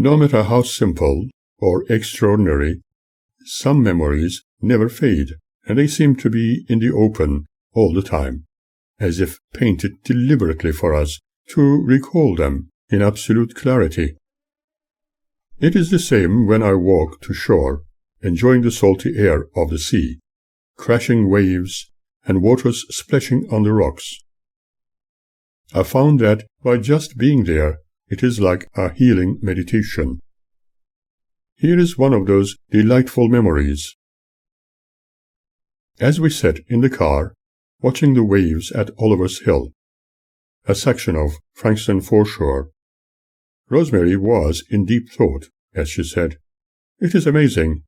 No matter how simple or extraordinary, some memories never fade, and they seem to be in the open all the time, as if painted deliberately for us to recall them in absolute clarity. It is the same when I walk to shore, enjoying the salty air of the sea, crashing waves, and waters splashing on the rocks. I found that by just being there, it is like a healing meditation. Here is one of those delightful memories. As we sat in the car, watching the waves at Oliver's Hill, a section of Frankston Foreshore, Rosemarie was in deep thought as she said, "It is amazing.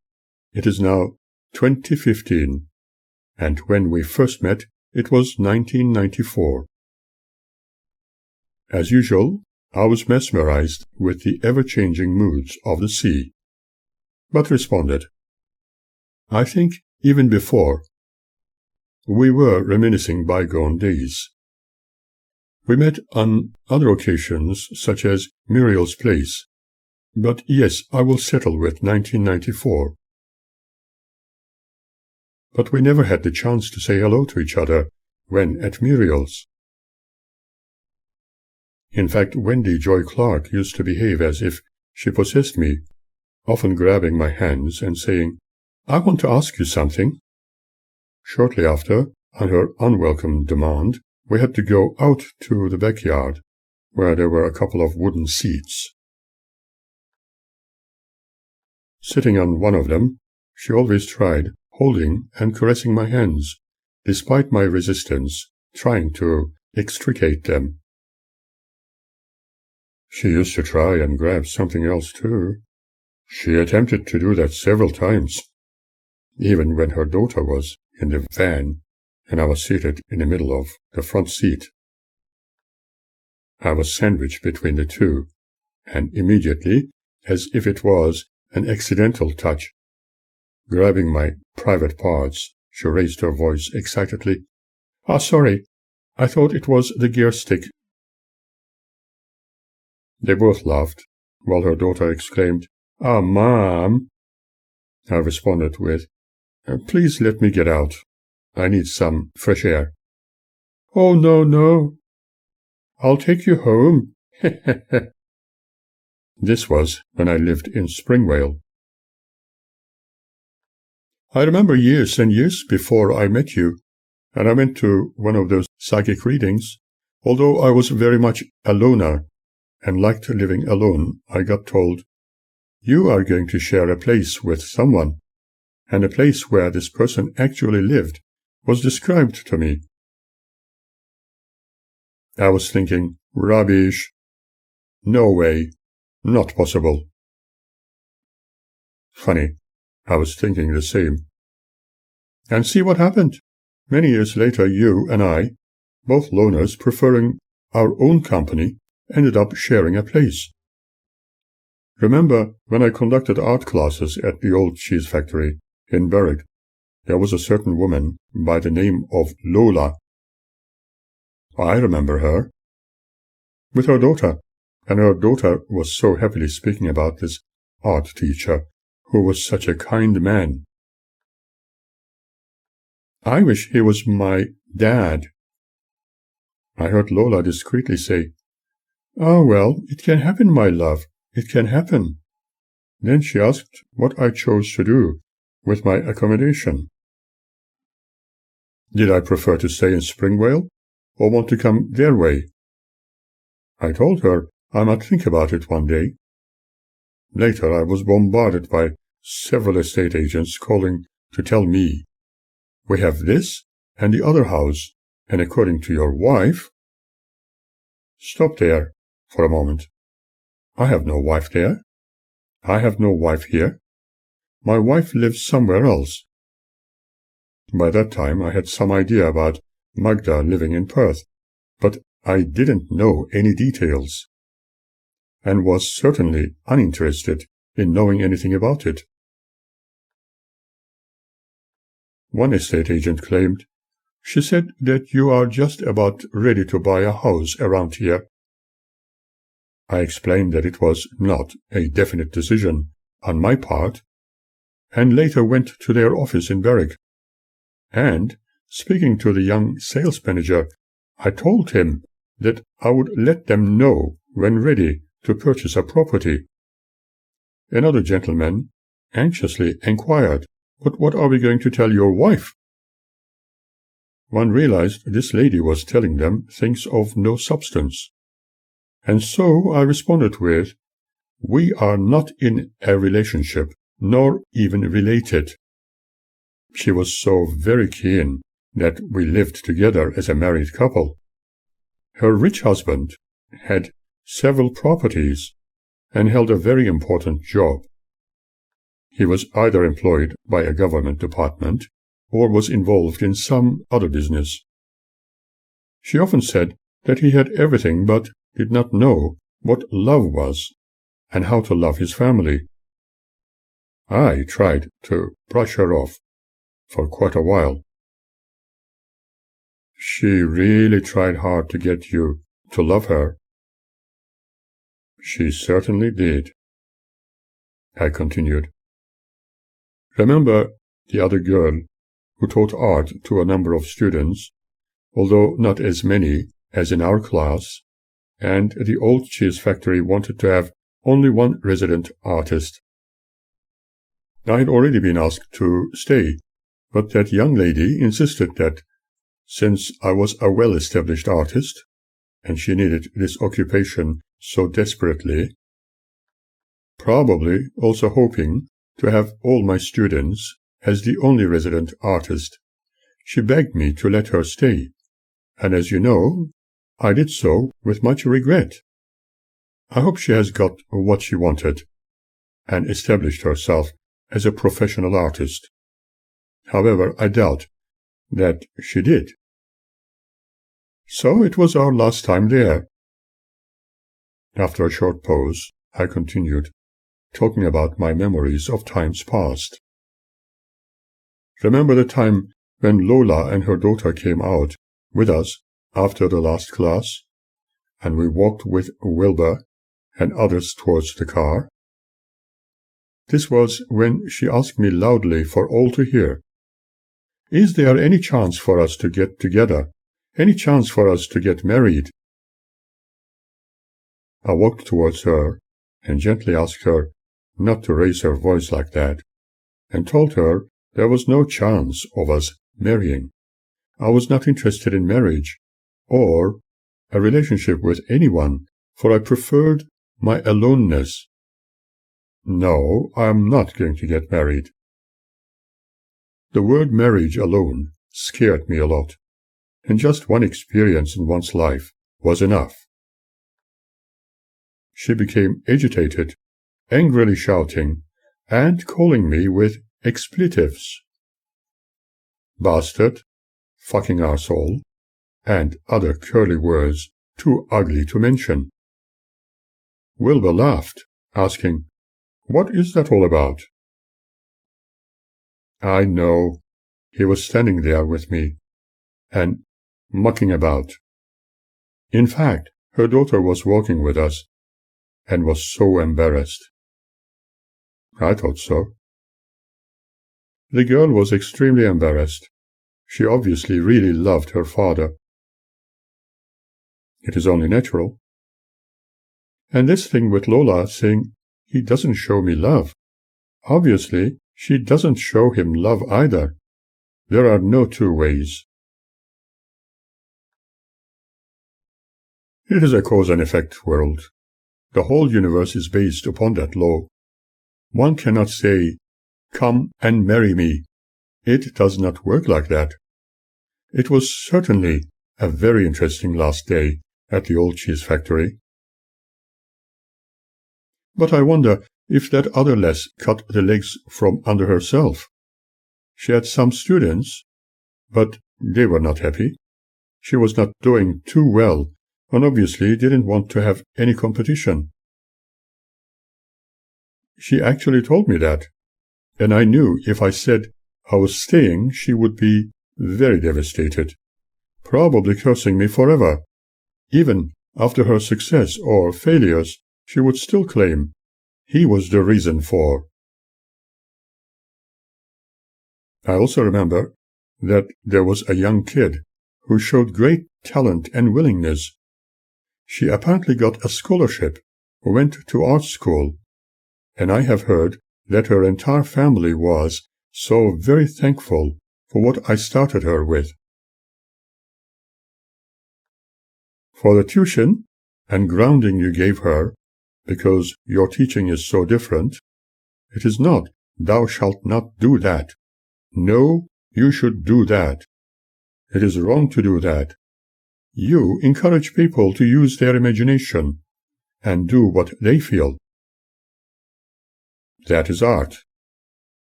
It is now 2015, and when we first met, it was 1994. As usual, I was mesmerized with the ever-changing moods of the sea, but responded, "I think even before, we were reminiscing bygone days. We met on other occasions, such as Muriel's place, but yes, I will settle with 1994. But we never had the chance to say hello to each other when at Muriel's. In fact, Wendy Joy Clark used to behave as if she possessed me, often grabbing my hands and saying, 'I want to ask you something.' Shortly after, on her unwelcome demand, we had to go out to the backyard, where there were a couple of wooden seats. Sitting on one of them, she always tried holding and caressing my hands, despite my resistance, trying to extricate them. She used to try and grab something else too. She attempted to do that several times, even when her daughter was in the van and I was seated in the middle of the front seat. I was sandwiched between the two, and immediately, as if it was an accidental touch, grabbing my private parts, she raised her voice excitedly. Sorry, I thought it was the gear stick." They both laughed, while her daughter exclaimed, Mom!" I responded with, "Please let me get out. I need some fresh air." "Oh, no. I'll take you home." This was when I lived in Springvale. I remember years and years before I met you, and I went to one of those psychic readings. Although I was very much a loner and liked living alone, I got told, "You are going to share a place with someone," and the place where this person actually lived was described to me. I was thinking, rubbish. No way. Not possible. Funny, I was thinking the same. And see what happened. Many years later, you and I, both loners preferring our own company, ended up sharing a place. Remember when I conducted art classes at the old cheese factory in Berwick, there was a certain woman by the name of Lola. I remember her. With her daughter, and her daughter was so happily speaking about this art teacher, who was such a kind man. I wish he was my dad. I heard Lola discreetly say, "Oh, well, it can happen, my love, it can happen." Then she asked what I chose to do with my accommodation. Did I prefer to stay in Springvale, or want to come their way? I told her I might think about it one day. Later I was bombarded by several estate agents calling to tell me, "We have this and the other house, and according to your wife—" Stop there for a moment. I have no wife there. I have no wife here. My wife lives somewhere else. By that time I had some idea about Magda living in Perth, but I didn't know any details, and was certainly uninterested in knowing anything about it. One estate agent claimed, "She said that you are just about ready to buy a house around here." I explained that it was not a definite decision on my part, and later went to their office in Berwick. And, speaking to the young sales manager, I told him that I would let them know when ready to purchase a property. Another gentleman anxiously inquired, "But what are we going to tell your wife?" One realized this lady was telling them things of no substance. And so I responded with, "We are not in a relationship, nor even related." She was so very keen that we lived together as a married couple. Her rich husband had several properties and held a very important job. He was either employed by a government department or was involved in some other business. She often said that he had everything but did not know what love was and how to love his family. I tried to brush her off for quite a while. "She really tried hard to get you to love her." "She certainly did," I continued. "Remember the other girl who taught art to a number of students, although not as many as in our class, and the old cheese factory wanted to have only one resident artist. I had already been asked to stay, but that young lady insisted that, since I was a well-established artist, and she needed this occupation so desperately, probably also hoping to have all my students as the only resident artist, she begged me to let her stay, and as you know, I did so with much regret. I hope she has got what she wanted, and established herself as a professional artist. However, I doubt that she did. So it was our last time there." After a short pause, I continued, talking about my memories of times past. "Remember the time when Lola and her daughter came out with us after the last class, and we walked with Wilbur and others towards the car? This was when she asked me loudly for all to hear, 'Is there any chance for us to get together? Any chance for us to get married?' I walked towards her and gently asked her not to raise her voice like that, and told her there was no chance of us marrying. I was not interested in marriage or a relationship with anyone, for I preferred my aloneness. No, I am not going to get married." The word marriage alone scared me a lot, and just one experience in one's life was enough. She became agitated, angrily shouting, and calling me with expletives. Bastard, fucking arsehole, and other curly words too ugly to mention. Wilbur laughed, asking, "What is that all about?" I know. He was standing there with me, and mucking about. In fact, her daughter was walking with us, and was so embarrassed. I thought so. The girl was extremely embarrassed. She obviously really loved her father. It is only natural. And this thing with Lola saying, "He doesn't show me love." Obviously, she doesn't show him love either. There are no two ways. It is a cause and effect world. The whole universe is based upon that law. One cannot say, "Come and marry me." It does not work like that. It was certainly a very interesting last day at the old cheese factory. But I wonder if that other lass cut the legs from under herself. She had some students, but they were not happy. She was not doing too well, and obviously didn't want to have any competition. She actually told me that, and I knew if I said I was staying, she would be very devastated, probably cursing me forever, even after her success or failures, she would still claim he was the reason for. I also remember that there was a young kid who showed great talent and willingness. She apparently got a scholarship, went to art school, and I have heard that her entire family was so very thankful for what I started her with. For the tuition and grounding you gave her, because your teaching is so different, it is not, thou shalt not do that. No, you should do that. It is wrong to do that. You encourage people to use their imagination and do what they feel. That is art.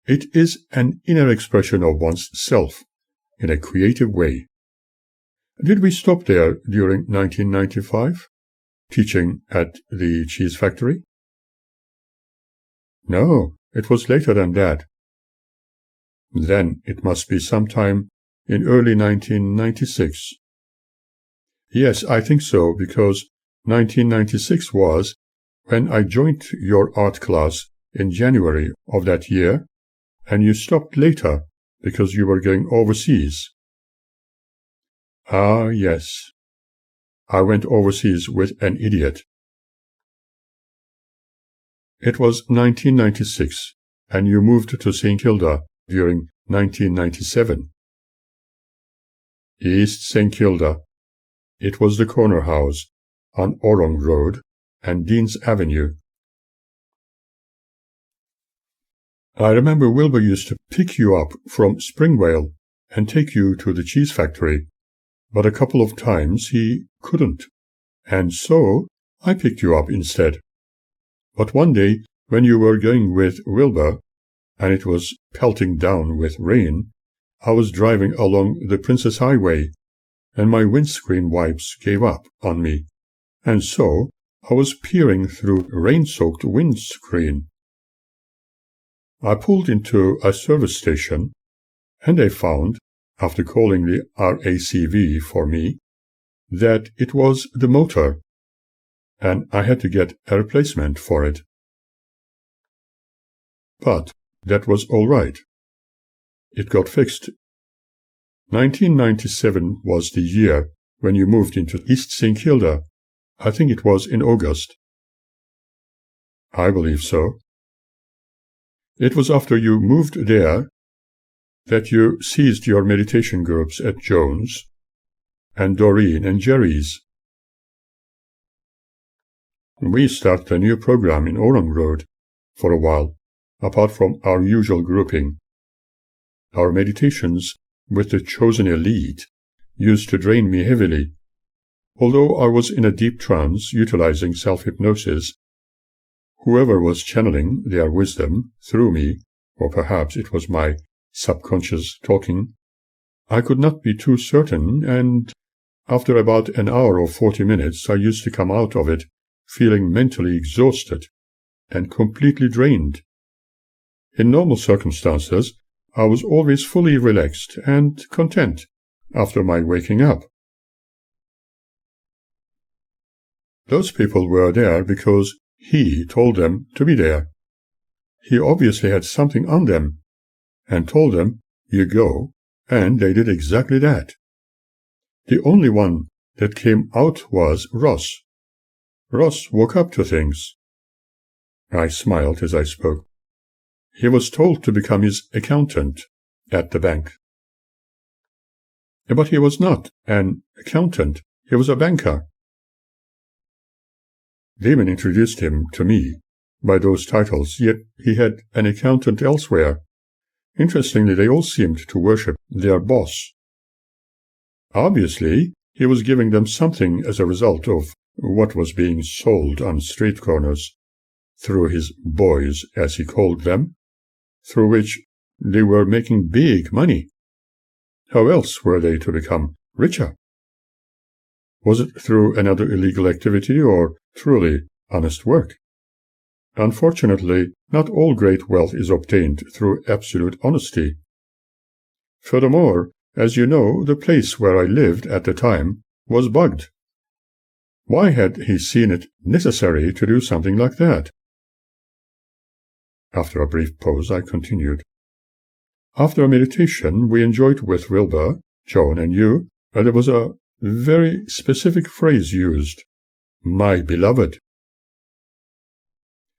It is an inner expression of one's self in a creative way. Did we stop there during 1995, teaching at the cheese factory? No, it was later than that. Then it must be sometime in early 1996. Yes, I think so, because 1996 was when I joined your art class in January of that year, and you stopped later because you were going overseas. Ah, yes. I went overseas with an idiot. It was 1996, and you moved to St. Kilda during 1997. East St. Kilda. It was the corner house on Orong Road and Dean's Avenue. I remember Wilbur used to pick you up from Springvale and take you to the cheese factory, but a couple of times he couldn't, and so I picked you up instead. But one day, when you were going with Wilbur, and it was pelting down with rain, I was driving along the Princess Highway, and my windscreen wipes gave up on me, and so I was peering through rain-soaked windscreen. I pulled into a service station, and I found, after calling the RACV for me, that it was the motor, and I had to get a replacement for it. But that was all right. It got fixed. 1997 was the year when you moved into East St. Kilda. I think it was in August. I believe so. It was after you moved there that you ceased your meditation groups at Jones and Doreen and Jerry's. We started a new program in Orong Road for a while, apart from our usual grouping. Our meditations with the chosen elite used to drain me heavily. Although I was in a deep trance utilizing self-hypnosis, whoever was channeling their wisdom through me, or perhaps it was my subconscious talking, I could not be too certain, and after about an hour or 40 minutes I used to come out of it feeling mentally exhausted and completely drained. In normal circumstances, I was always fully relaxed and content after my waking up. Those people were there because he told them to be there. He obviously had something on them, and told them, "You go," and they did exactly that. The only one that came out was Ross. Ross woke up to things. I smiled as I spoke. He was told to become his accountant at the bank. But he was not an accountant, he was a banker. Damon introduced him to me by those titles, yet he had an accountant elsewhere. Interestingly, they all seemed to worship their boss. Obviously, he was giving them something as a result of what was being sold on street corners, through his boys, as he called them, through which they were making big money. How else were they to become richer? Was it through another illegal activity or truly honest work? Unfortunately, not all great wealth is obtained through absolute honesty. Furthermore, as you know, the place where I lived at the time was bugged. Why had he seen it necessary to do something like that? After a brief pause, I continued. After a meditation we enjoyed with Wilbur, Joan, and you, there was a very specific phrase used, "my beloved."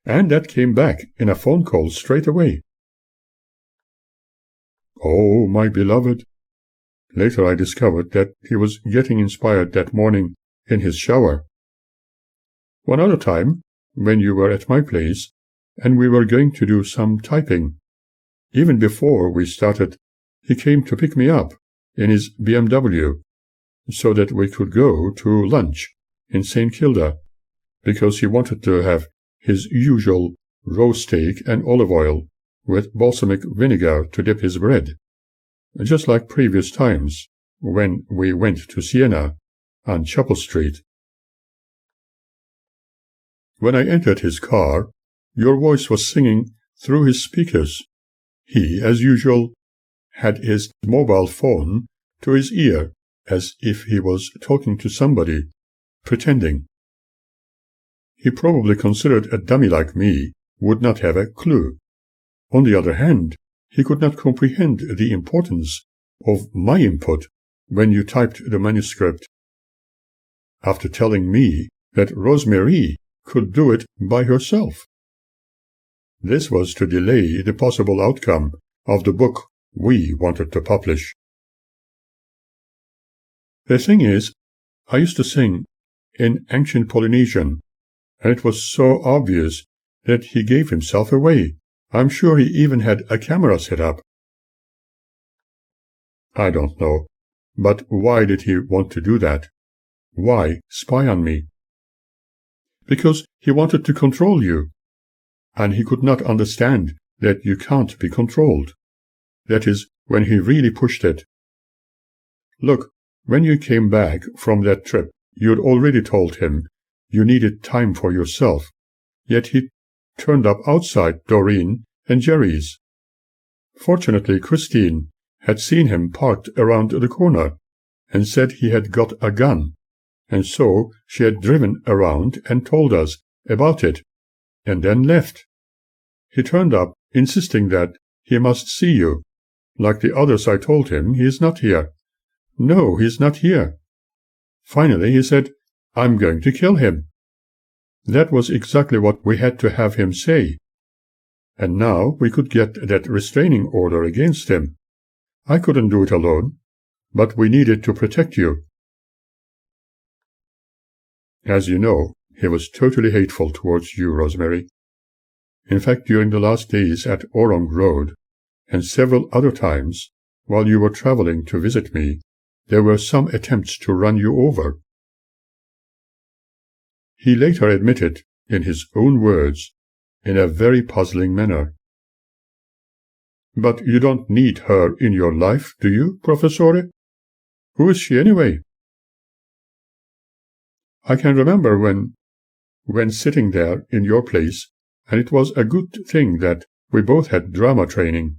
And that came back in a phone call straight away. Oh, my beloved. Later I discovered that he was getting inspired that morning in his shower. One other time, when you were at my place, and we were going to do some typing, even before we started, he came to pick me up in his BMW so that we could go to lunch in St. Kilda, because he wanted to have his usual raw steak and olive oil with balsamic vinegar to dip his bread, just like previous times when we went to Siena on Chapel Street. When I entered his car, your voice was singing through his speakers. He, as usual, had his mobile phone to his ear as if he was talking to somebody, pretending. He probably considered a dummy like me would not have a clue. On the other hand, he could not comprehend the importance of my input when you typed the manuscript. After telling me that Rosemarie could do it by herself. This was to delay the possible outcome of the book we wanted to publish. The thing is, I used to sing in ancient Polynesian, and it was so obvious that he gave himself away. I'm sure he even had a camera set up. I don't know, but why did he want to do that? Why spy on me? Because he wanted to control you, and he could not understand that you can't be controlled. That is, when he really pushed it. Look, when you came back from that trip, you had already told him you needed time for yourself, yet he turned up outside Doreen and Jerry's. Fortunately, Christine had seen him parked around the corner and said he had got a gun, and so she had driven around and told us about it, and then left. He turned up, insisting that he must see you. Like the others, I told him he is not here. No, he is not here. Finally, he said, I'm going to kill him. That was exactly what we had to have him say. And now we could get that restraining order against him. I couldn't do it alone, but we needed to protect you. As you know, he was totally hateful towards you, Rosemarie. In fact, during the last days at Orong Road, and several other times, while you were traveling to visit me, there were some attempts to run you over. He later admitted, in his own words, in a very puzzling manner. But you don't need her in your life, do you, Professore? Who is she anyway? I can remember when sitting there in your place, and it was a good thing that we both had drama training.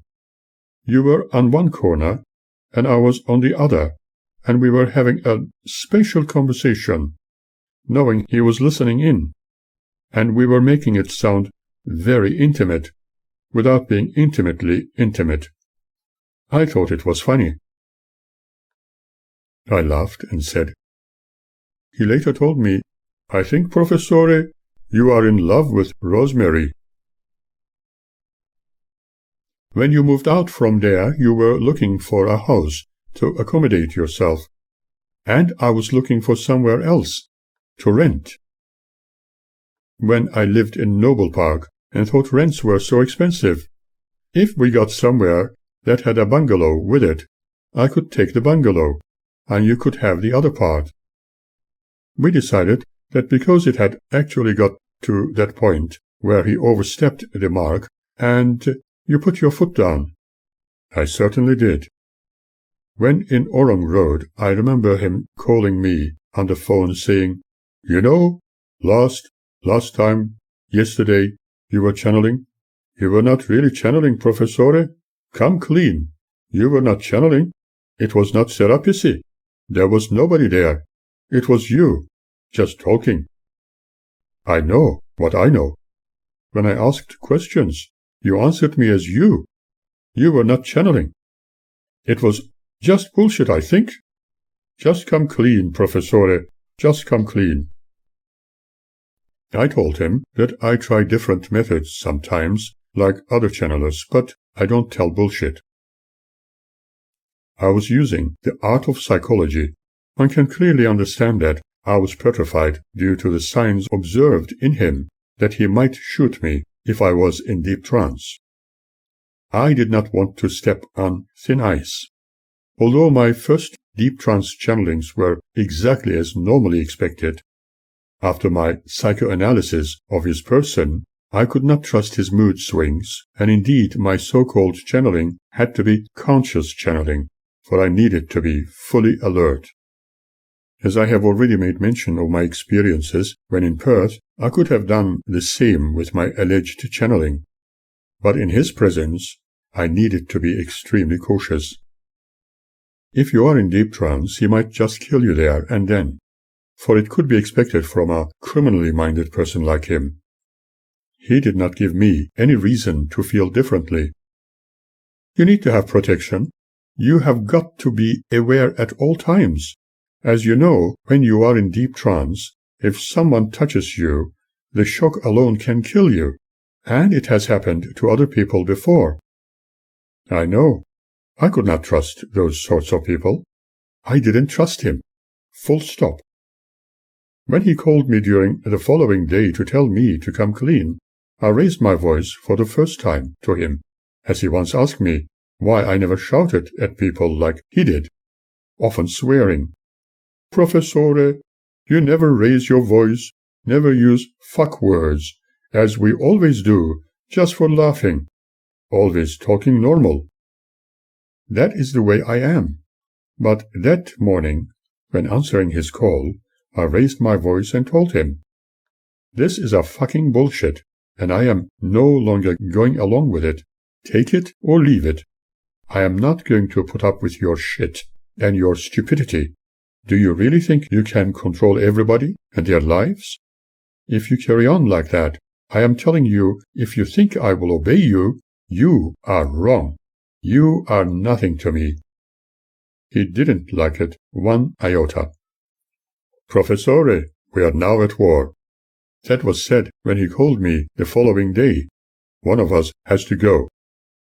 You were on one corner, and I was on the other, and we were having a spatial conversation, knowing he was listening in, and we were making it sound very intimate, without being intimately intimate. I thought it was funny. I laughed and said, he later told me, I think, Professore, you are in love with Rosemarie. When you moved out from there, you were looking for a house to accommodate yourself, and I was looking for somewhere else to rent. When I lived in Noble Park and thought rents were so expensive, if we got somewhere that had a bungalow with it, I could take the bungalow, and you could have the other part. We decided that because it had actually got to that point where he overstepped the mark, and you put your foot down. I certainly did. When in Orong Road, I remember him calling me on the phone saying, you know, last time, yesterday, you were channeling. You were not really channeling, Professore. Come clean. You were not channeling. It was not Serapisi. There was nobody there. It was you. just talking. I know what I know. When I asked questions, you answered me as you. You were not channeling. It was just bullshit, I think. Just come clean, Professore. Just come clean. I told him that I try different methods sometimes, like other channelers, but I don't tell bullshit. I was using the art of psychology. One can clearly understand that I was petrified due to the signs observed in him that he might shoot me if I was in deep trance. I did not want to step on thin ice. Although my first deep trance channelings were exactly as normally expected, after my psychoanalysis of his person, I could not trust his mood swings, and indeed my so-called channeling had to be conscious channeling, for I needed to be fully alert. As I have already made mention of my experiences when in Perth, I could have done the same with my alleged channeling, but in his presence, I needed to be extremely cautious. If you are in deep trance, he might just kill you there and then, for it could be expected from a criminally minded person like him. He did not give me any reason to feel differently. You need to have protection. You have got to be aware at all times. As you know, when you are in deep trance, if someone touches you, the shock alone can kill you, and it has happened to other people before. I know. I could not trust those sorts of people. I didn't trust him. Full stop. When he called me during the following day to tell me to come clean, I raised my voice for the first time to him, as he once asked me why I never shouted at people like he did, often swearing. Professore, you never raise your voice, never use fuck words, as we always do, just for laughing, always talking normal. That is the way I am. But that morning, when answering his call, I raised my voice and told him, this is a fucking bullshit, and I am no longer going along with it. Take it or leave it. I am not going to put up with your shit and your stupidity. Do you really think you can control everybody and their lives? If you carry on like that, I am telling you, if you think I will obey you, you are wrong. You are nothing to me. He didn't like it one iota. Professore, we are now at war. That was said when he called me the following day. One of us has to go.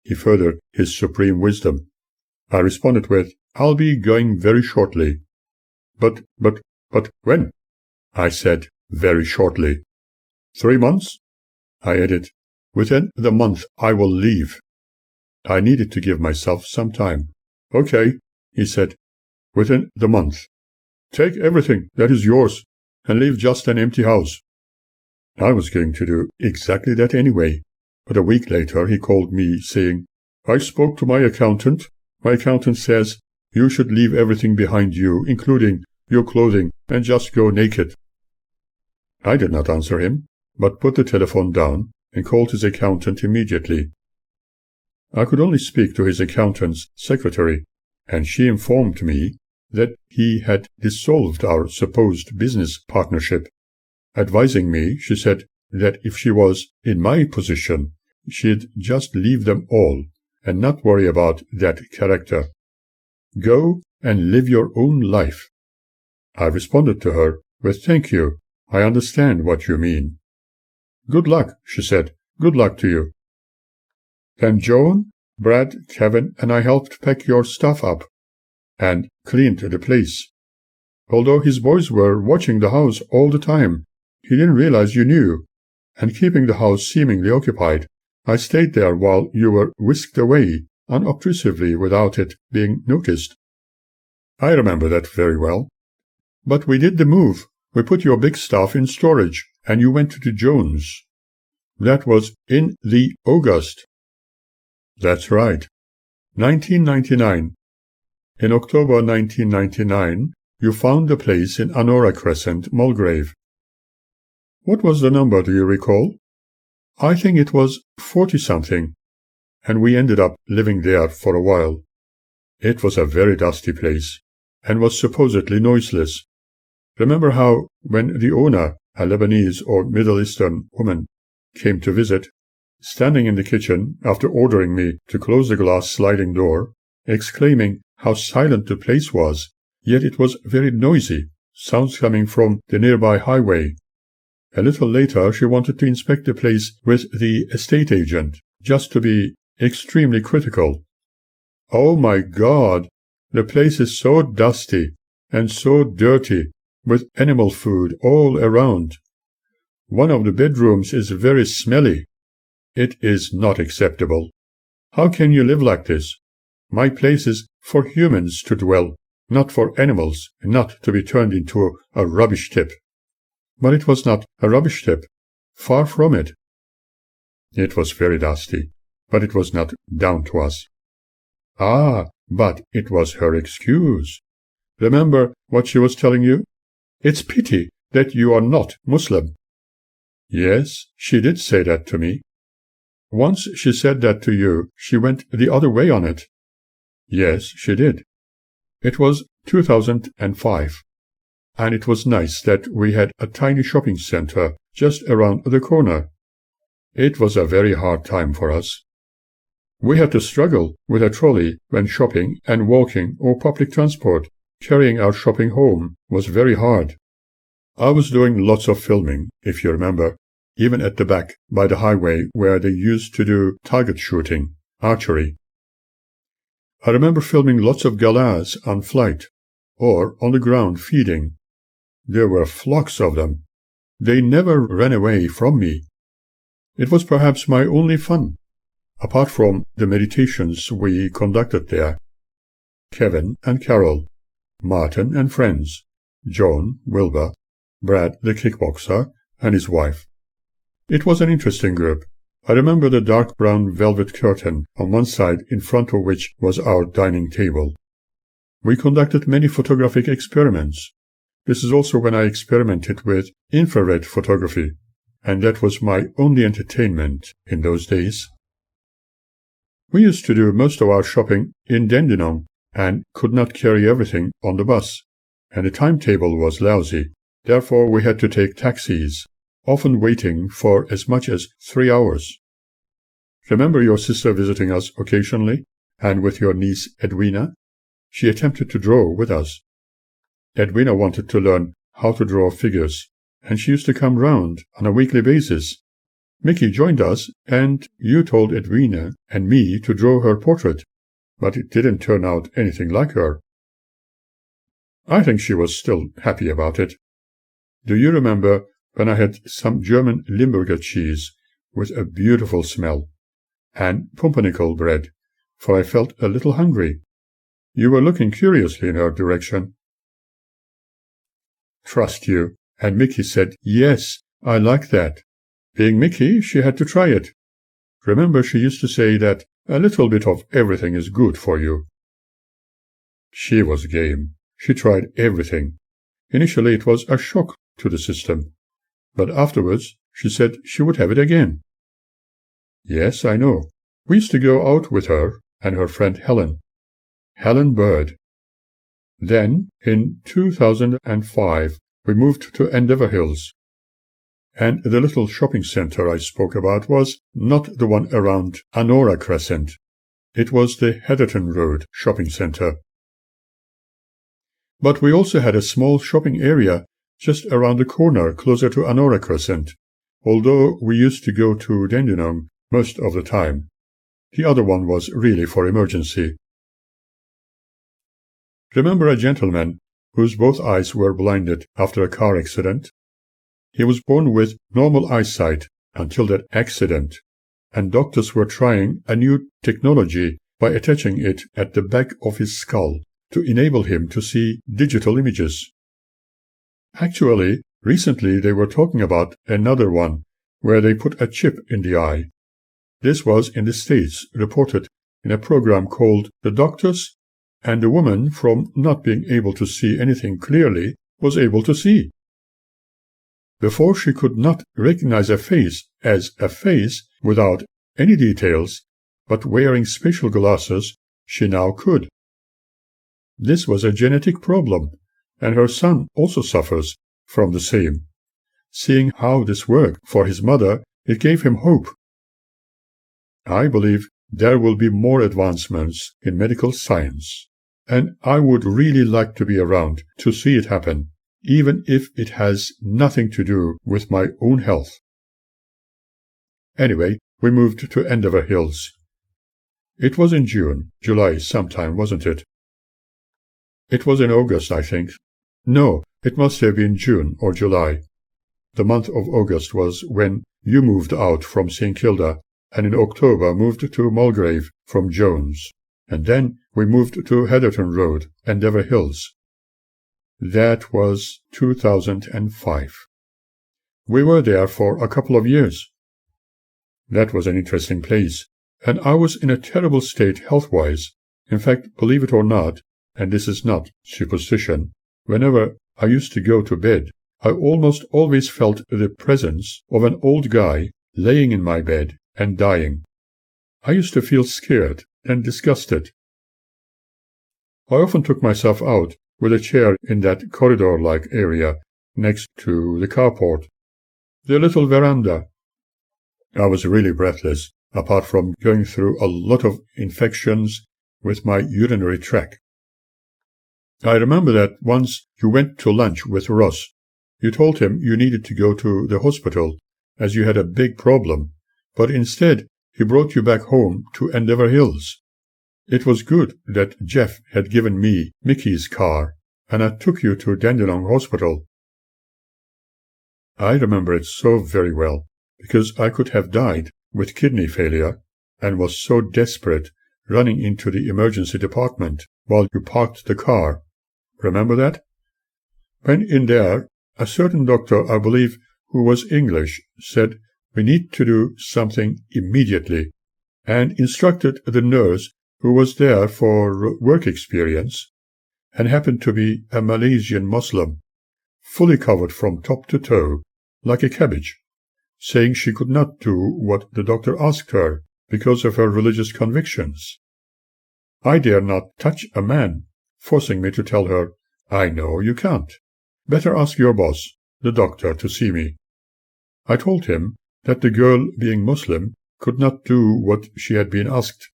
He furthered his supreme wisdom. I responded with, I'll be going very shortly. But when? I said, very shortly. 3 months? I added, within the month I will leave. I needed to give myself some time. Okay, he said, within the month. Take everything that is yours and leave just an empty house. I was going to do exactly that anyway, but a week later he called me saying, I spoke to my accountant. My accountant says you should leave everything behind you, including your clothing, and just go naked. I did not answer him, but put the telephone down and called his accountant immediately. I could only speak to his accountant's secretary, and she informed me that he had dissolved our supposed business partnership. Advising me, she said that if she was in my position, she'd just leave them all and not worry about that character. Go and live your own life. I responded to her with thank you. I understand what you mean. Good luck, she said. Good luck to you. Then Joan, Brad, Kevin, and I helped pack your stuff up and cleaned the place. Although his boys were watching the house all the time, he didn't realize you knew, and keeping the house seemingly occupied, I stayed there while you were whisked away, unobtrusively without it being noticed. I remember that very well. But we did the move. We put your big stuff in storage, and you went to Jones. That was in the August. That's right. 1999. In October 1999, you found a place in Honora Crescent, Mulgrave. What was the number, do you recall? I think it was 40-something, and we ended up living there for a while. It was a very dusty place, and was supposedly noiseless. Remember how, when the owner, a Lebanese or Middle Eastern woman, came to visit, standing in the kitchen after ordering me to close the glass sliding door, exclaiming how silent the place was, yet it was very noisy, sounds coming from the nearby highway. A little later she wanted to inspect the place with the estate agent, just to be extremely critical. Oh my God! The place is so dusty and so dirty, with animal food all around. One of the bedrooms is very smelly. It is not acceptable. How can you live like this? My place is for humans to dwell, not for animals, not to be turned into a rubbish tip. But it was not a rubbish tip. Far from it. It was very dusty, but it was not down to us. Ah, but it was her excuse. Remember what she was telling you? It's pity that you are not Muslim. Yes, she did say that to me. Once she said that to you, she went the other way on it. Yes, she did. It was 2005, and it was nice that we had a tiny shopping center just around the corner. It was a very hard time for us. We had to struggle with a trolley when shopping, and walking or public transport, carrying our shopping home, was very hard. I was doing lots of filming, if you remember, even at the back by the highway where they used to do target shooting, archery. I remember filming lots of galas on flight, or on the ground feeding. There were flocks of them. They never ran away from me. It was perhaps my only fun, apart from the meditations we conducted there. Kevin and Carol, Martin and friends, Joan, Wilbur, Brad the kickboxer, and his wife. It was an interesting group. I remember the dark brown velvet curtain on one side in front of which was our dining table. We conducted many photographic experiments. This is also when I experimented with infrared photography, and that was my only entertainment in those days. We used to do most of our shopping in Dandenong and could not carry everything on the bus, and the timetable was lousy. Therefore we had to take taxis, often waiting for as much as 3 hours. Remember your sister visiting us occasionally, and with your niece Edwina? She attempted to draw with us. Edwina wanted to learn how to draw figures, and she used to come round on a weekly basis. Mickey joined us, and you told Edwina and me to draw her portrait, but it didn't turn out anything like her. I think she was still happy about it. Do you remember when I had some German Limburger cheese with a beautiful smell, and pumpernickel bread, for I felt a little hungry? You were looking curiously in her direction. Trust you, and Mickey said, yes, I like that. Being Mickey, she had to try it. Remember, she used to say that a little bit of everything is good for you. She was game. She tried everything. Initially it was a shock to the system, but afterwards she said she would have it again. Yes, I know. We used to go out with her and her friend Helen Bird. Then, in 2005, we moved to Endeavour Hills, and the little shopping center I spoke about was not the one around Anora Crescent. It was the Heatherton Road shopping center. But we also had a small shopping area just around the corner closer to Anora Crescent, although we used to go to Dandenong most of the time. The other one was really for emergency. Remember a gentleman whose both eyes were blinded after a car accident? He was born with normal eyesight until that accident, and doctors were trying a new technology by attaching it at the back of his skull to enable him to see digital images. Actually, recently they were talking about another one, where they put a chip in the eye. This was in the States, reported in a program called The Doctors, and the woman, from not being able to see anything clearly, was able to see. Before, she could not recognize a face as a face without any details, but wearing special glasses, she now could. This was a genetic problem, and her son also suffers from the same. Seeing how this worked for his mother, it gave him hope. I believe there will be more advancements in medical science, and I would really like to be around to see it happen, even if it has nothing to do with my own health. Anyway, we moved to Endeavour Hills. It was in July sometime, wasn't it? It was in August, I think. No, it must have been June or July. The month of August was when you moved out from St. Kilda, and in October moved to Mulgrave from Jones, and then we moved to Heatherton Road, Endeavour Hills. That was 2005. We were there for a couple of years. That was an interesting place, and I was in a terrible state health-wise. In fact, believe it or not, and this is not superstition, whenever I used to go to bed, I almost always felt the presence of an old guy laying in my bed and dying. I used to feel scared and disgusted. I often took myself out with a chair in that corridor-like area next to the carport, the little veranda. I was really breathless, apart from going through a lot of infections with my urinary tract. I remember that once you went to lunch with Ross. You told him you needed to go to the hospital, as you had a big problem, but instead he brought you back home to Endeavour Hills. It was good that Jeff had given me Mickey's car, and I took you to Dandenong Hospital. I remember it so very well, because I could have died with kidney failure, and was so desperate running into the emergency department while you parked the car. Remember that? When in there, a certain doctor, I believe, who was English, said, "We need to do something immediately," and instructed the nurse, who was there for work experience, and happened to be a Malaysian Muslim, fully covered from top to toe, like a cabbage, saying she could not do what the doctor asked her because of her religious convictions. I dare not touch a man, forcing me to tell her, "I know you can't. Better ask your boss, the doctor, to see me." I told him that the girl, being Muslim, could not do what she had been asked.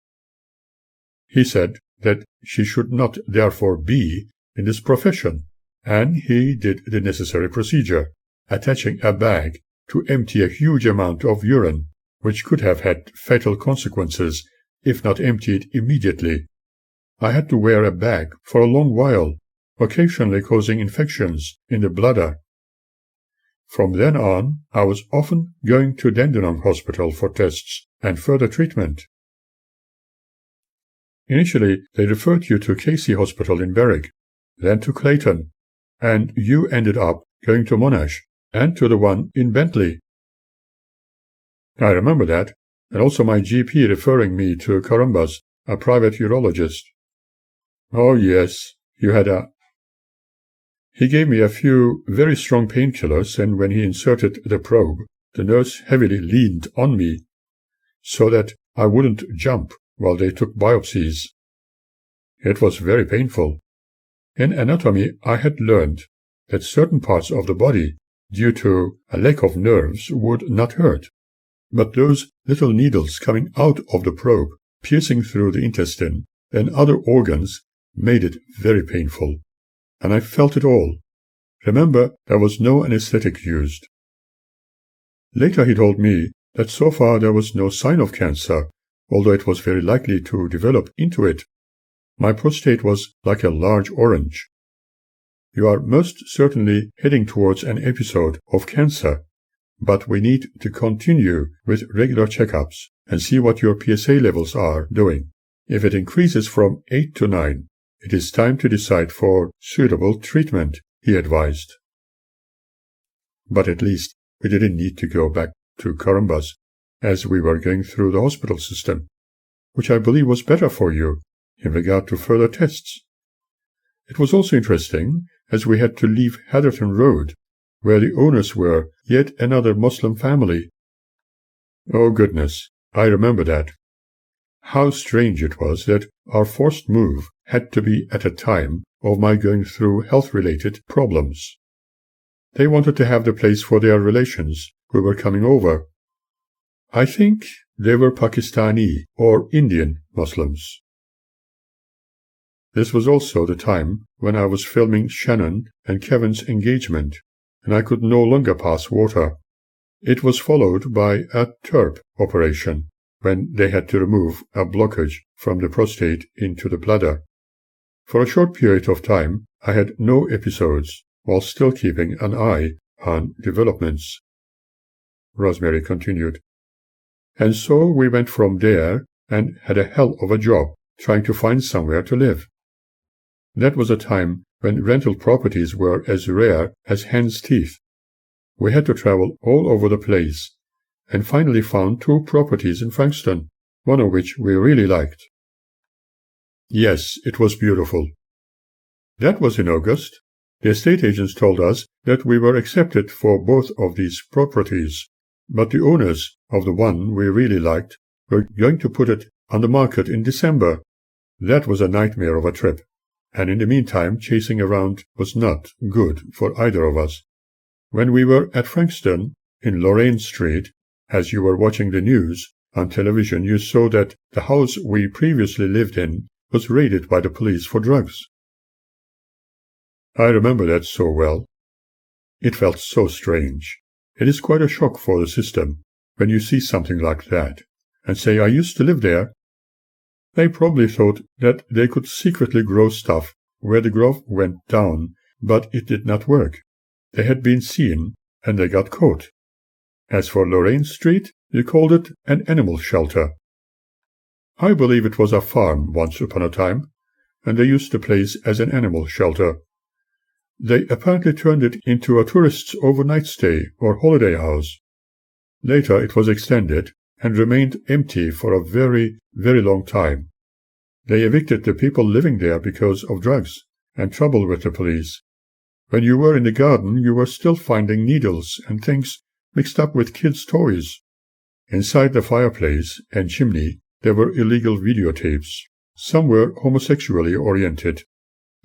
He said that she should not therefore be in this profession, and he did the necessary procedure, attaching a bag to empty a huge amount of urine, which could have had fatal consequences if not emptied immediately. I had to wear a bag for a long while, occasionally causing infections in the bladder. From then on, I was often going to Dandenong Hospital for tests and further treatment. Initially, they referred you to Casey Hospital in Berwick, then to Clayton, and you ended up going to Monash and to the one in Bentley. I remember that, and also my GP referring me to Columbus, a private urologist. Oh yes, you had a... He gave me a few very strong painkillers, and when he inserted the probe, the nurse heavily leaned on me, so that I wouldn't jump while they took biopsies. It was very painful. In anatomy, I had learned that certain parts of the body, due to a lack of nerves, would not hurt, but those little needles coming out of the probe, piercing through the intestine and other organs, made it very painful, and I felt it all. Remember, there was no anesthetic used. Later he told me that so far there was no sign of cancer, although it was very likely to develop into it. My prostate was like a large orange. You are most certainly heading towards an episode of cancer, but we need to continue with regular checkups and see what your PSA levels are doing. If it increases from 8 to 9, it is time to decide for suitable treatment, he advised. But at least we didn't need to go back to Columbus, as we were going through the hospital system, which I believe was better for you in regard to further tests. It was also interesting, as we had to leave Heatherton Road, where the owners were yet another Muslim family. Oh goodness, I remember that. How strange it was that our forced move had to be at a time of my going through health-related problems. They wanted to have the place for their relations who were coming over. I think they were Pakistani or Indian Muslims. This was also the time when I was filming Shannon and Kevin's engagement, and I could no longer pass water. It was followed by a TURP operation, when they had to remove a blockage from the prostate into the bladder. For a short period of time, I had no episodes, while still keeping an eye on developments. Rosemarie continued. And so we went from there and had a hell of a job trying to find somewhere to live. That was a time when rental properties were as rare as hen's teeth. We had to travel all over the place, and finally found 2 properties in Frankston, one of which we really liked. Yes, it was beautiful. That was in August. The estate agents told us that we were accepted for both of these properties, but the owners of the one we really liked were going to put it on the market in December. That was a nightmare of a trip, and in the meantime chasing around was not good for either of us. When we were at Frankston, in Lorraine Street, as you were watching the news on television, you saw that the house we previously lived in was raided by the police for drugs. I remember that so well. It felt so strange. It is quite a shock for the system when you see something like that and say, I used to live there. They probably thought that they could secretly grow stuff where the growth went down, but it did not work. They had been seen, and they got caught. As for Lorraine Street, you called it an animal shelter. I believe it was a farm once upon a time, and they used the place as an animal shelter. They apparently turned it into a tourist's overnight stay or holiday house. Later it was extended and remained empty for a very, very long time. They evicted the people living there because of drugs and trouble with the police. When you were in the garden, you were still finding needles and things mixed up with kids' toys. Inside the fireplace and chimney, there were illegal videotapes. Some were homosexually oriented.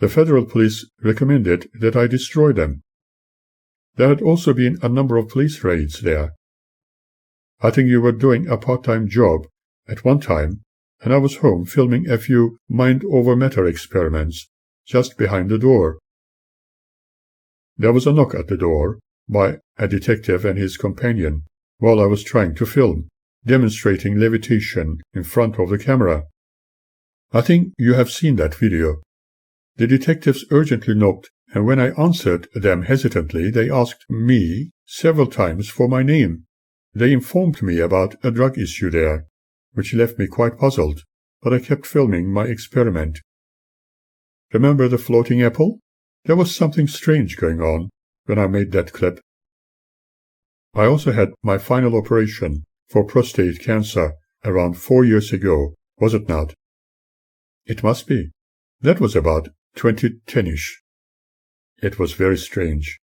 The federal police recommended that I destroy them. There had also been a number of police raids there. I think you were doing a part-time job at one time, and I was home filming a few mind-over-matter experiments just behind the door. There was a knock at the door by a detective and his companion while I was trying to film, demonstrating levitation in front of the camera. I think you have seen that video. The detectives urgently knocked, and when I answered them hesitantly, they asked me several times for my name. They informed me about a drug issue there, which left me quite puzzled, but I kept filming my experiment. Remember the floating apple? There was something strange going on when I made that clip. I also had my final operation for prostate cancer around 4 years ago, was it not? It must be. That was about 2010-ish. It was very strange.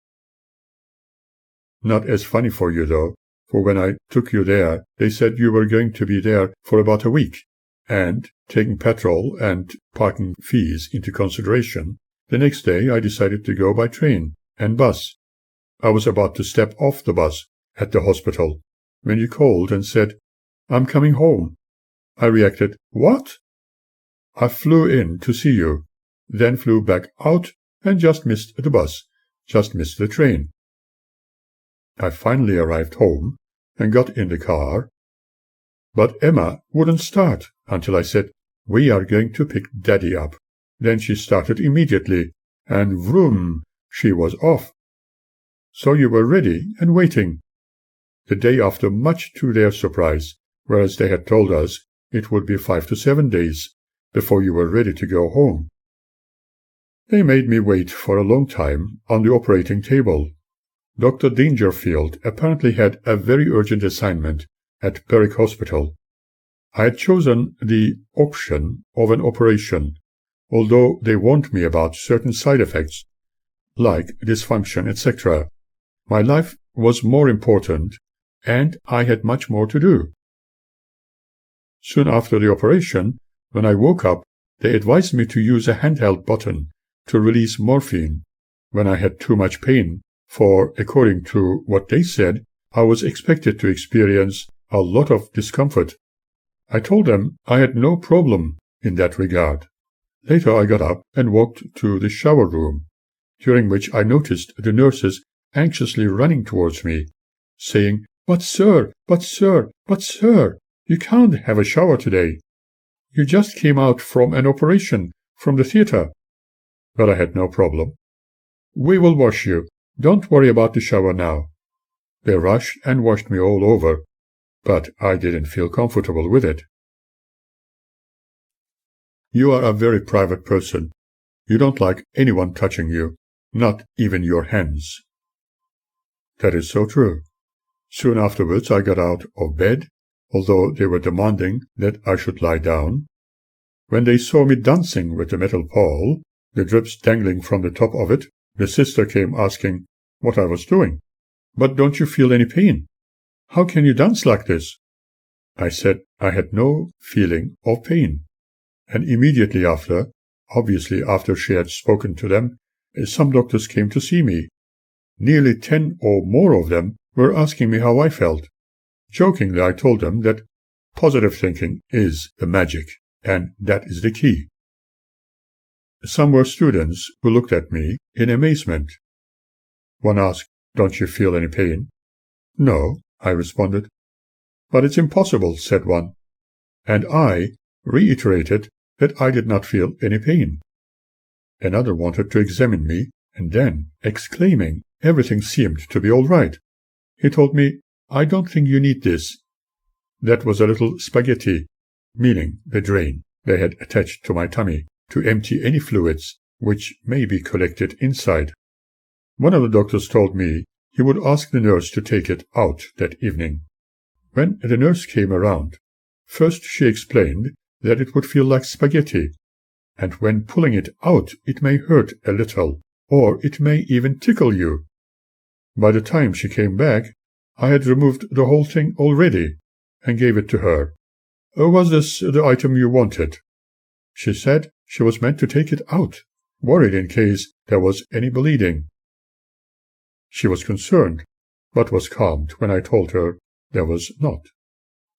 Not as funny for you, though, for when I took you there, they said you were going to be there for about a week, and, taking petrol and parking fees into consideration, the next day I decided to go by train and bus. I was about to step off the bus at the hospital when you called and said, I'm coming home. I reacted, What? I flew in to see you, then flew back out and just missed the bus, just missed the train. I finally arrived home and got in the car, but Emma wouldn't start until I said, We are going to pick Daddy up. Then she started immediately, and vroom, she was off. So you were ready and waiting. The day after, much to their surprise, whereas they had told us it would be 5 to 7 days before you were ready to go home. They made me wait for a long time on the operating table. Dr. Dangerfield apparently had a very urgent assignment at Berwick Hospital. I had chosen the option of an operation, although they warned me about certain side effects, like dysfunction, etc. My life was more important, and I had much more to do. Soon after the operation, when I woke up, They advised me to use a handheld button to release morphine when I had too much pain, for, according to what they said, I was expected to experience a lot of discomfort. I told them I had no problem in that regard. Later I got up and walked to the shower room, during which I noticed the nurses anxiously running towards me, saying, "But sir, but sir, but sir, you can't have a shower today. You just came out from an operation from the theater." But I had no problem. "We will wash you. Don't worry about the shower now." They rushed and washed me all over, but I didn't feel comfortable with it. You are a very private person. You don't like anyone touching you, not even your hands. That is so true. Soon afterwards I got out of bed, although they were demanding that I should lie down. When they saw me dancing with the metal pole, the drips dangling from the top of it, the sister came asking what I was doing. "But don't you feel any pain? How can you dance like this?" I said I had no feeling of pain. And immediately after, obviously after she had spoken to them, some doctors came to see me. Nearly 10 or more of them were asking me how I felt. Jokingly, I told them that positive thinking is the magic, and that is the key. Some were students who looked at me in amazement. One asked, "Don't you feel any pain?" "No," I responded. "But it's impossible," said one. And I reiterated that I did not feel any pain. Another wanted to examine me, and then, exclaiming, everything seemed to be all right, he told me, "I don't think you need this." That was a little spaghetti, meaning the drain they had attached to my tummy to empty any fluids which may be collected inside. One of the doctors told me he would ask the nurse to take it out that evening. When the nurse came around, first she explained that it would feel like spaghetti, and when pulling it out it may hurt a little, or it may even tickle you. By the time she came back, I had removed the whole thing already, and gave it to her. "Was this the item you wanted?" She said she was meant to take it out, worried in case there was any bleeding. She was concerned, but was calmed when I told her there was not.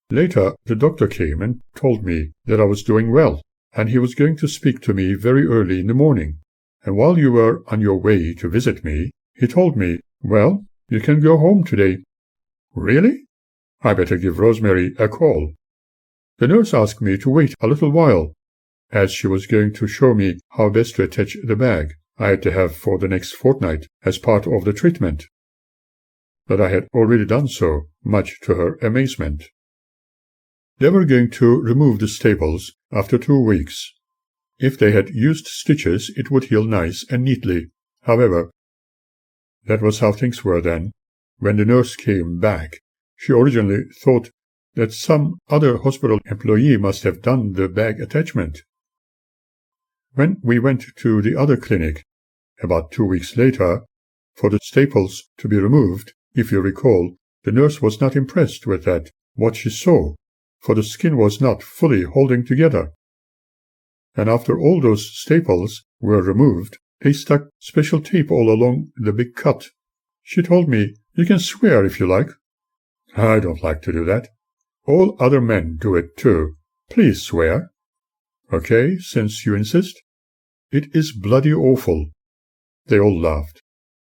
Later, the doctor came and told me that I was doing well, and he was going to speak to me very early in the morning. And while you were on your way to visit me, he told me, "Well, you can go home today." "Really? I better give Rosemarie a call." The nurse asked me to wait a little while, as she was going to show me how best to attach the bag I had to have for the next fortnight as part of the treatment. But I had already done so, much to her amazement. They were going to remove the staples after 2 weeks. If they had used stitches, it would heal nice and neatly. However, that was how things were then. When the nurse came back, she originally thought that some other hospital employee must have done the bag attachment. When we went to the other clinic, about 2 weeks later, for the staples to be removed, if you recall, the nurse was not impressed with what she saw, for the skin was not fully holding together. And after all those staples were removed, they stuck special tape all along the big cut. She told me, "You can swear if you like." I don't like to do that. All other men do it too. Please swear. Okay, since you insist. It is bloody awful. They all laughed.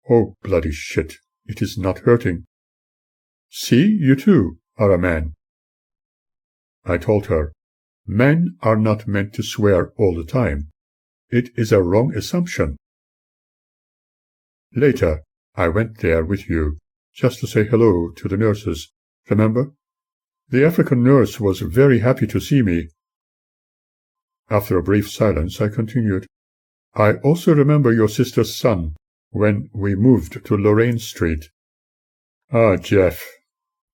Oh, bloody shit. It is not hurting. See, you too are a man. I told her, men are not meant to swear all the time. It is a wrong assumption. Later, I went there with you, just to say hello to the nurses. Remember? The African nurse was very happy to see me. After a brief silence, I continued, I also remember your sister's son, when we moved to Lorraine Street. Ah, Jeff.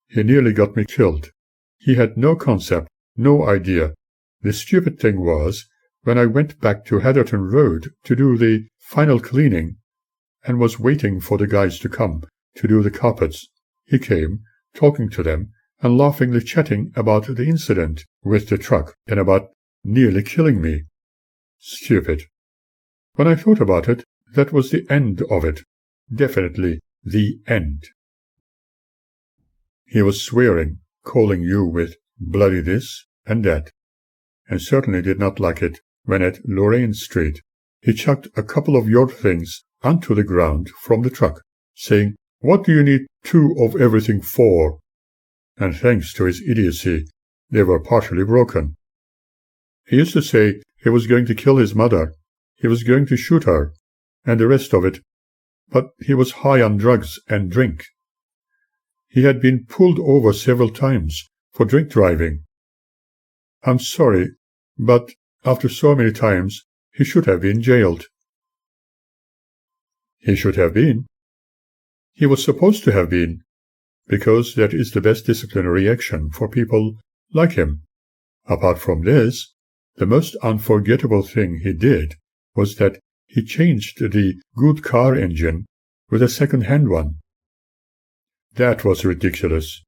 He nearly got me killed. He had no concept, no idea. The stupid thing was, when I went back to Hatherton Road to do the final cleaning, and was waiting for the guys to come to do the carpets, he came, talking to them, and laughingly chatting about the incident with the truck and about nearly killing me. Stupid. When I thought about it, that was the end of it. Definitely the end. He was swearing, calling you with bloody this and that, and certainly did not like it when at Lorraine Street he chucked a couple of your things onto the ground from the truck, saying, "What do you need 2 of everything for?" And thanks to his idiocy, they were partially broken. He used to say he was going to kill his mother, he was going to shoot her, and the rest of it, but he was high on drugs and drink. He had been pulled over several times for drink driving. I'm sorry, but after so many times, he should have been jailed. He should have been. He was supposed to have been, because that is the best disciplinary action for people like him. Apart from this, the most unforgettable thing he did was that he changed the good car engine with a second-hand one. That was ridiculous.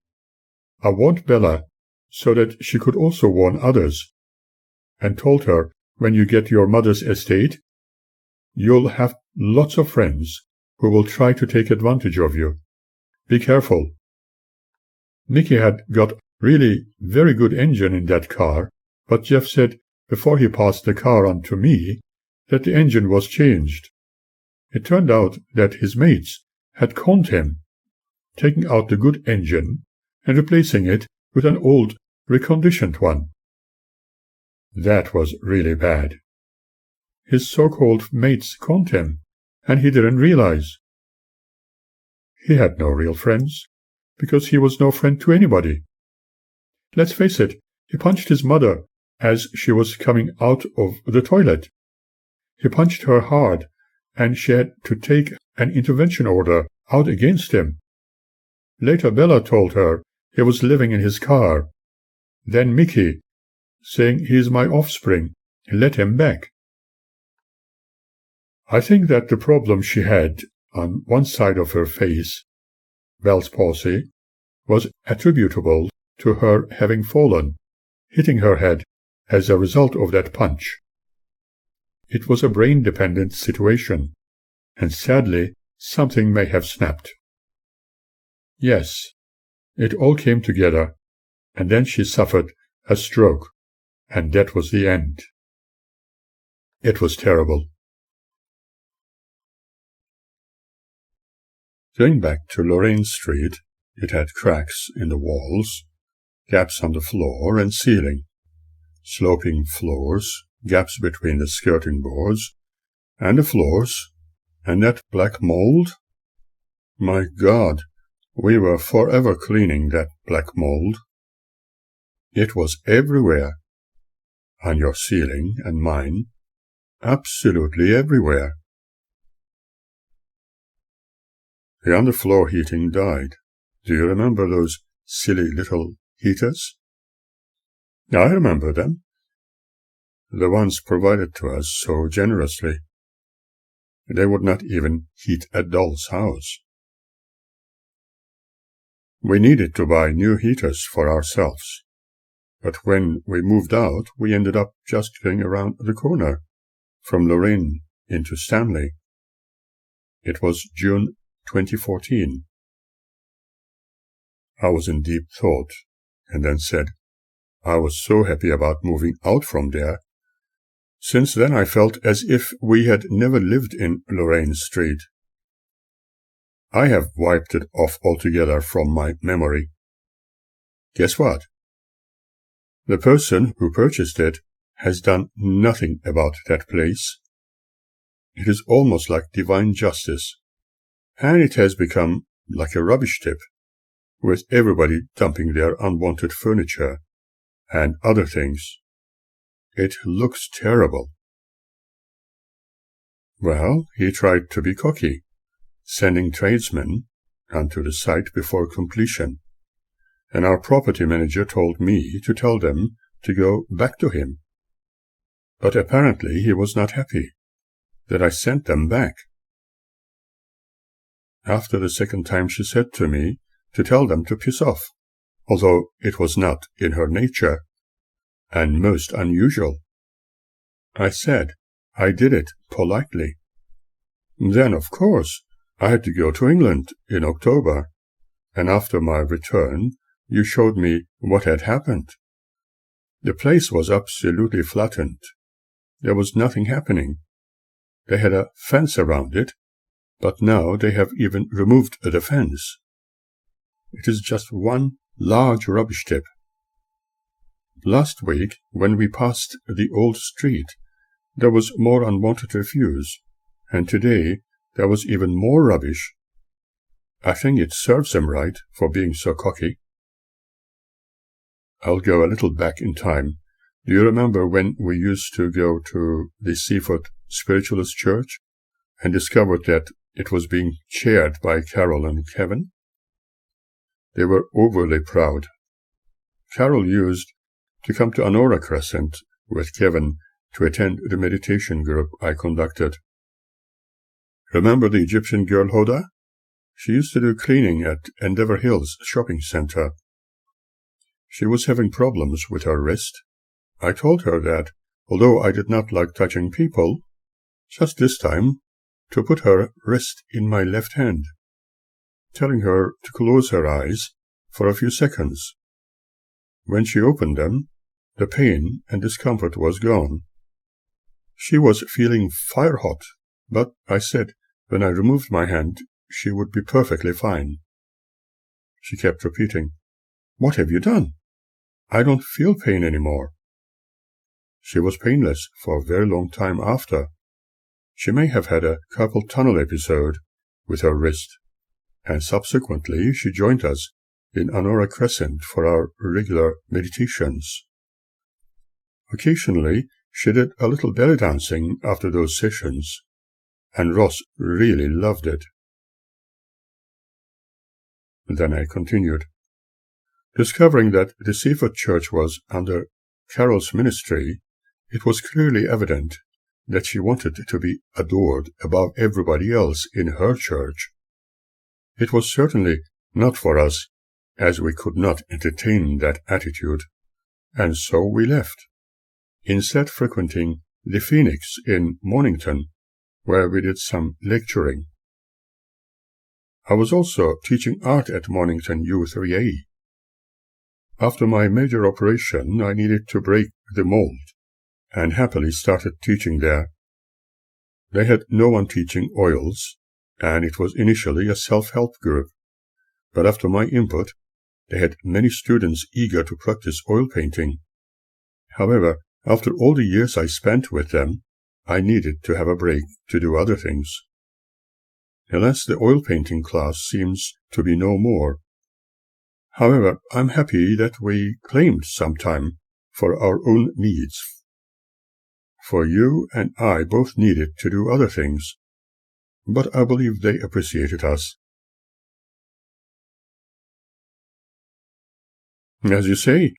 I warned Bella so that she could also warn others, and told her, when you get your mother's estate, you'll have lots of friends who will try to take advantage of you. Be careful. Mickey had got really very good engine in that car, but Jeff said before he passed the car on to me that the engine was changed. It turned out that his mates had conned him, taking out the good engine and replacing it with an old, reconditioned one. That was really bad. His so-called mates conned him, and he didn't realize. He had no real friends, because he was no friend to anybody. Let's face it, he punched his mother as she was coming out of the toilet. He punched her hard, and she had to take an intervention order out against him. Later Bella told her he was living in his car. Then Mickey, saying he is my offspring, let him back. I think that the problem she had on one side of her face, Bell's palsy, was attributable to her having fallen, hitting her head as a result of that punch. It was a brain-dependent situation, and sadly something may have snapped. Yes, it all came together, and then she suffered a stroke, and that was the end. It was terrible. Going back to Lorraine Street, it had cracks in the walls, gaps on the floor and ceiling, sloping floors, gaps between the skirting boards and the floors, and that black mold. My God, we were forever cleaning that black mold. It was everywhere, on your ceiling and mine, absolutely everywhere. The underfloor heating died. Do you remember those silly little heaters? I remember them. The ones provided to us so generously. They would not even heat a doll's house. We needed to buy new heaters for ourselves, but when we moved out, we ended up just going around the corner, from Lorraine into Stanley. It was June 2014. I was in deep thought, and then said, I was so happy about moving out from there. Since then I felt as if we had never lived in Lorraine Street. I have wiped it off altogether from my memory. Guess what? The person who purchased it has done nothing about that place. It is almost like divine justice, and it has become like a rubbish tip, with everybody dumping their unwanted furniture and other things. It looks terrible. Well, he tried to be cocky, sending tradesmen onto the site before completion, and our property manager told me to tell them to go back to him. But apparently he was not happy that I sent them back. After the second time she said to me to tell them to piss off, although it was not in her nature, and most unusual. I said, I did it politely. Then, of course, I had to go to England in October, and after my return, you showed me what had happened. The place was absolutely flattened. There was nothing happening. They had a fence around it, but now they have even removed the fence. It is just one large rubbish tip. Last week, when we passed the old street, there was more unwanted refuse, and today there was even more rubbish. I think it serves them right for being so cocky. I'll go a little back in time. Do you remember when we used to go to the Seafoot Spiritualist Church and discovered that it was being chaired by Carol and Kevin? They were overly proud. Carol used to come to Honora Crescent with Kevin to attend the meditation group I conducted. Remember the Egyptian girl Hoda? She used to do cleaning at Endeavour Hills Shopping Center. She was having problems with her wrist. I told her that, although I did not like touching people, just this time, to put her wrist in my left hand, telling her to close her eyes for a few seconds. When she opened them, the pain and discomfort was gone. She was feeling fire-hot, but I said when I removed my hand, she would be perfectly fine. She kept repeating, "What have you done? I don't feel pain anymore." She was painless for a very long time after. She may have had a carpal tunnel episode with her wrist, and subsequently she joined us in Honora Crescent for our regular meditations. Occasionally, she did a little belly dancing after those sessions, and Ross really loved it. Then I continued. Discovering that the Seafoot Church was under Carol's ministry, it was clearly evident that she wanted to be adored above everybody else in her church. It was certainly not for us, as we could not entertain that attitude, and so we left, instead frequenting the Phoenix in Mornington, where we did some lecturing. I was also teaching art at Mornington U3A. After my major operation, I needed to break the mold, and happily started teaching there. They had no one teaching oils, and it was initially a self-help group, but after my input, they had many students eager to practice oil painting. However, after all the years I spent with them, I needed to have a break to do other things. Alas, the oil painting class seems to be no more. However, I'm happy that we claimed some time for our own needs. For you and I both needed to do other things, but I believe they appreciated us. As you say,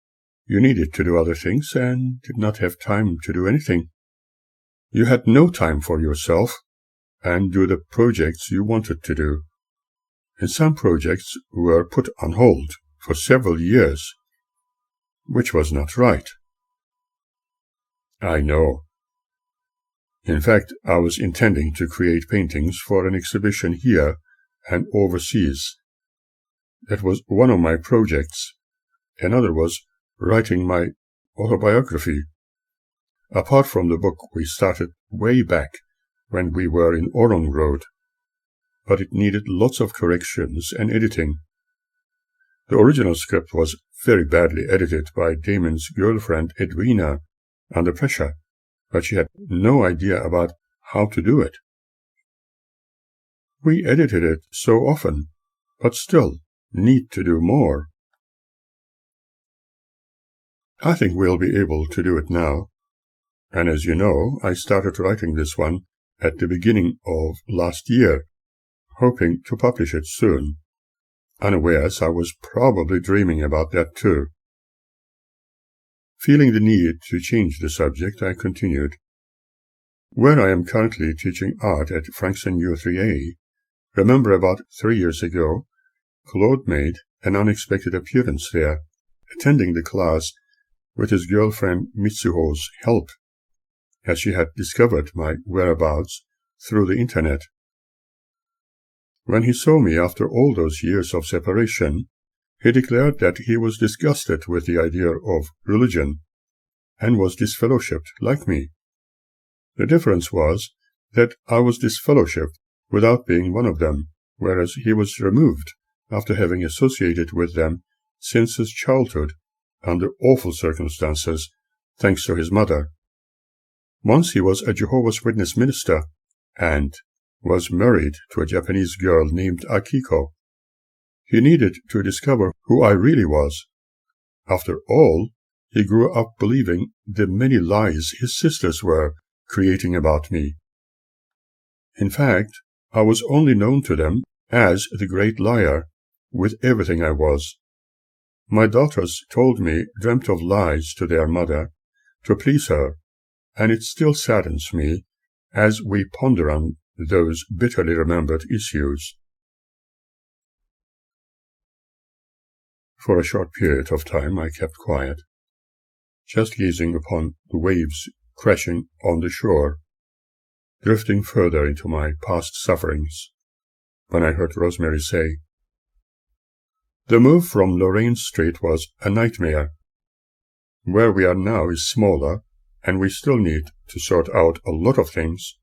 you needed to do other things and did not have time to do anything. You had no time for yourself and do the projects you wanted to do, and some projects were put on hold for several years, which was not right. I know. In fact, I was intending to create paintings for an exhibition here and overseas. That was one of my projects. Another was writing my autobiography. Apart from the book we started way back when we were in Orong Road, but it needed lots of corrections and editing. The original script was very badly edited by Damon's girlfriend Edwina under pressure, but she had no idea about how to do it. We edited it so often, but still need to do more. I think we'll be able to do it now, and as you know, I started writing this one at the beginning of last year, hoping to publish it soon. Unawares, I was probably dreaming about that too. Feeling the need to change the subject, I continued. Where I am currently teaching art at Frankston U3A, remember about 3 years ago, Claude made an unexpected appearance there, attending the class with his girlfriend Mitsuho's help. as she had discovered my whereabouts through the internet. When he saw me after all those years of separation, he declared that he was disgusted with the idea of religion and was disfellowshipped like me. The difference was that I was disfellowshipped without being one of them, whereas he was removed after having associated with them since his childhood under awful circumstances, thanks to his mother. Once he was a Jehovah's Witness minister and was married to a Japanese girl named Akiko. He needed to discover who I really was. After all, he grew up believing the many lies his sisters were creating about me. In fact, I was only known to them as the great liar, with everything I was. My daughters told me dreamt of lies to their mother to please her, and it still saddens me as we ponder on those bitterly remembered issues. For a short period of time I kept quiet, just gazing upon the waves crashing on the shore, drifting further into my past sufferings, when I heard Rosemarie say, "The move from Lorraine Street was a nightmare. Where we are now is smaller, and we still need to sort out a lot of things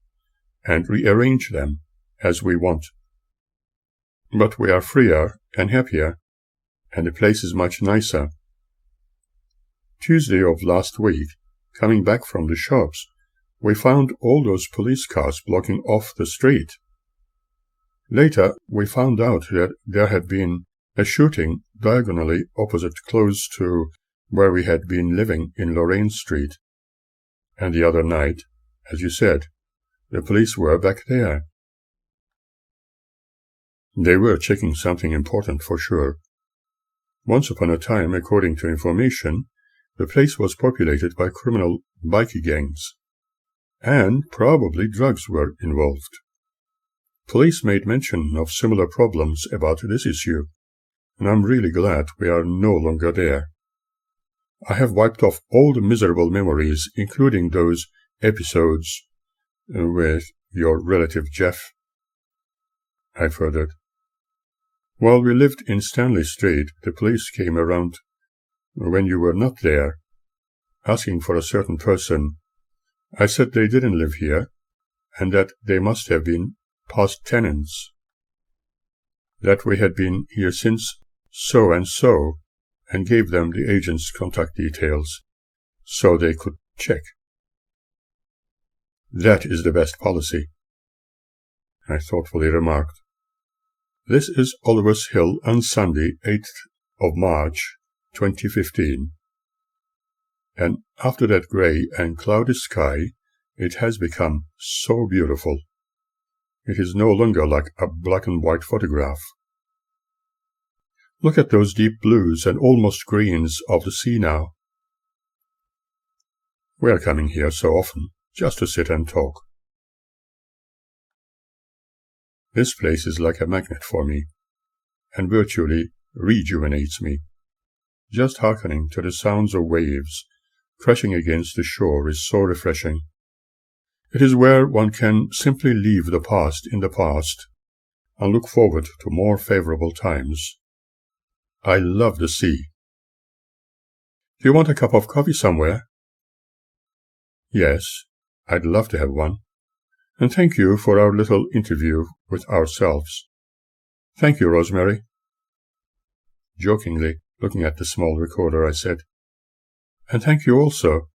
and rearrange them as we want. But we are freer and happier, and the place is much nicer. Tuesday of last week, coming back from the shops, we found all those police cars blocking off the street. Later, we found out that there had been a shooting diagonally opposite close to where we had been living in Lorraine Street. And the other night, as you said, the police were back there. They were checking something important for sure. Once upon a time, according to information, the place was populated by criminal bikie gangs, and probably drugs were involved. Police made mention of similar problems about this issue, and I'm really glad we are no longer there. I have wiped off all the miserable memories, including those episodes with your relative Jeff." I furthered, "While we lived in Stanley Street, the police came around when you were not there, asking for a certain person. I said they didn't live here, and that they must have been past tenants, that we had been here since so and so, and gave them the agent's contact details so they could check. That is the best policy." I thoughtfully remarked, "This is Oliver's Hill on Sunday, 8th of March, 2015. And after that gray and cloudy sky, it has become so beautiful. It is no longer like a black and white photograph. Look at those deep blues and almost greens of the sea now. We are coming here so often, just to sit and talk. This place is like a magnet for me, and virtually rejuvenates me. Just hearkening to the sounds of waves crashing against the shore is so refreshing. It is where one can simply leave the past in the past and look forward to more favorable times. I love the sea. Do you want a cup of coffee somewhere?" "Yes, I'd love to have one. And thank you for our little interview with ourselves." "Thank you, Rosemarie." Jokingly, looking at the small recorder, I said, "And thank you also